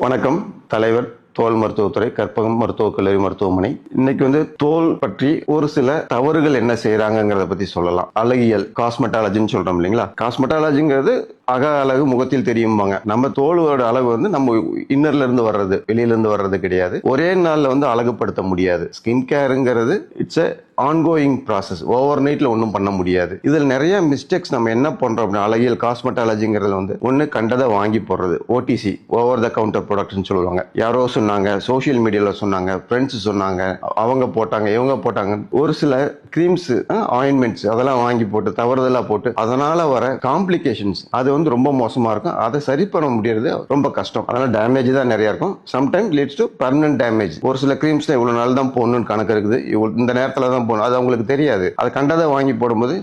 வணக்கம். தலைவர், தோல் மருத்துவத்துறை, கற்பகம் மருத்துவக் கல்லூரி மருத்துவமனை. இன்னைக்கு தோல் பற்றி ஒரு சில தவறுகள் என்ன செய்யறாங்கிறத பத்தி சொல்லலாம். அழகியல், காஸ்மெட்டாலஜின்னு சொல்றோம் இல்லைங்களா? காஸ்மெட்டாலஜிங்கிறது அக அழகு முகத்தில் தெரியும்பாங்க. நம்ம தோலோட அழகு நம்ம இன்னர்ல இருந்து வர்றது, வெளியில இருந்து வர்றது கிடையாது. ஒரே நாள்ல அழகுபடுத்த முடியாது. ஸ்கின் கேருங்கிறது it's a ongoing process. Over நைட்ல ஒன்றும் பண்ண முடியாது. இதில் நிறைய மிஸ்டேக்ஸ் நம்ம என்ன பண்றோம் அப்படின்னா, அழகியல் காஸ்மெட்டாலஜிங்கிறது ஒன்று கண்டதை வாங்கி போடுறது, ஓடிசி, ஓவர் த கவுண்டர் ப்ராடக்ட்னு சொல்லுவாங்க. யாரோ சொன்னாங்க, சோசியல் மீடியால சொன்னாங்க, ஃப்ரெண்ட்ஸ் சொன்னாங்க, அவங்க போட்டாங்க, இவங்க போட்டாங்க. ஒரு சில கிரீம்ஸ், ஆயின்மெண்ட்ஸ் அதெல்லாம் வாங்கி போட்டு தவறுதலா போட்டு அதனால வர காம்ப்ளிகேஷன்ஸ் அது ரொம்ப மோசமா இருக்கும். அதை சரி பண்ண முடியறது ரொம்ப கஷ்டம். அதனால டேமேஜ் தான் நிறைய இருக்கும். Sometime leads to permanent damage. ஒரு சில கிரீம்ஸ் இவ்வளவு நாள் தான் போடணும்னு கணக்கு இருக்குது, இந்த நேரத்துல தான் போகணும், அது அவங்களுக்கு தெரியாது. அதை கண்டதை வாங்கி போடும்போது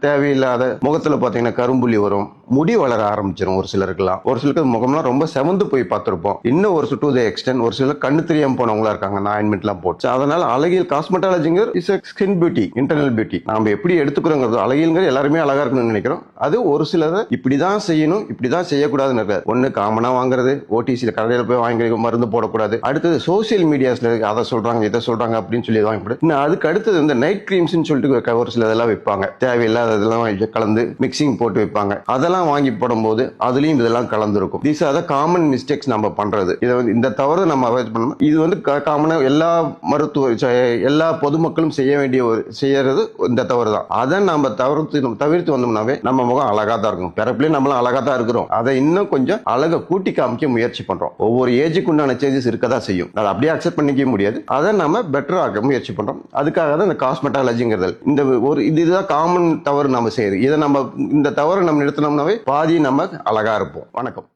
தேவையில்லாத முகத்துல பாத்தீங்கன்னா கரும்புள்ளி வரும், முடி வளர ஆரம்பிச்சிடும். ஒரு சிலருக்குலாம், ஒரு சிலருக்கு முகம்லாம் ரொம்ப செவந்து போய் பார்த்திருப்போம். இன்னும் ஒரு டு தி எக்ஸ்டென்ட் ஒரு சிலர் கண்ணு தெரியாம போனவங்களா இருக்காங்க, ஆயின்மெண்ட் எல்லாம் போட்டு. அதனால அழகியல் காஸ்மெட்டாலஜிங்கிற is skin beauty, internal beauty. நாம எப்படி எடுத்துக்கிறோங்கிறது, அழகியல்ங்கிறது எல்லாருமே அழகா இருக்கணும்னு நினைக்கிறோம். அது ஒரு சிலரை இப்படிதான் செய்யணும், இப்படிதான் செய்யக்கூடாதுன்னு இருக்காது. ஒண்ணு காமனா வாங்குறது, ஓடிசியில கடையில போய் வாங்கி மருந்து போடக்கூடாது. அடுத்தது சோசியல் மீடியாஸ்ல அதை சொல்றாங்க, இதை சொல்றாங்க அப்படின்னு சொல்லி வாங்கி போடு. இன்னும் அதுக்கு அடுத்தது இந்த நைட் கிரீம்ஸ் சொல்லிட்டு ஒரு சில இதெல்லாம் வைப்பாங்க, தேவையில்லாததெல்லாம் கலந்து மிக்சிங் போட்டு வைப்பாங்க. அதெல்லாம் வாங்கி போடும்போது அதுலயும் இதெல்லாம் கலந்துருக்கும். These are the common mistakes நம்ம பண்றது. இதை இந்த தவறு நம்ம அவாய்ட் பண்ணணும். இது காமனா எல்லா எல்லா பொதுமக்களும் செய்ய வேண்டிய செய்யறது இந்த தவறு தான். அதை நம்ம தவிர்த்து வந்தோம்னாவே நம்ம முகம் அழகா தான் இருக்கும். பிறப்பிலே நம்மளும் அழகா தான் இருக்கிறோம். அதை இன்னும் கொஞ்சம் அழகை கூட்டி காமிக்க முயற்சி பண்றோம். ஒவ்வொரு ஏஜுக்கு உண்டான சேஞ்சஸ் இருக்கதான் செய்யும். அதை அப்படியே அக்செப்ட் பண்ணிக்க முடியாது. அதை நம்ம பெட்டர் ஆக்க முயற்சி பண்றோம். அதுக்காக தான் இந்த காஸ்மெட்டாலஜிங்கிறது இதுதான் காமன் தவறு நம்ம செய்யுது. இதை நம்ம இந்த தவறு நம்ம நிறுத்தினோம்னாவே பாதி நம்ம அழகா இருப்போம். வணக்கம்.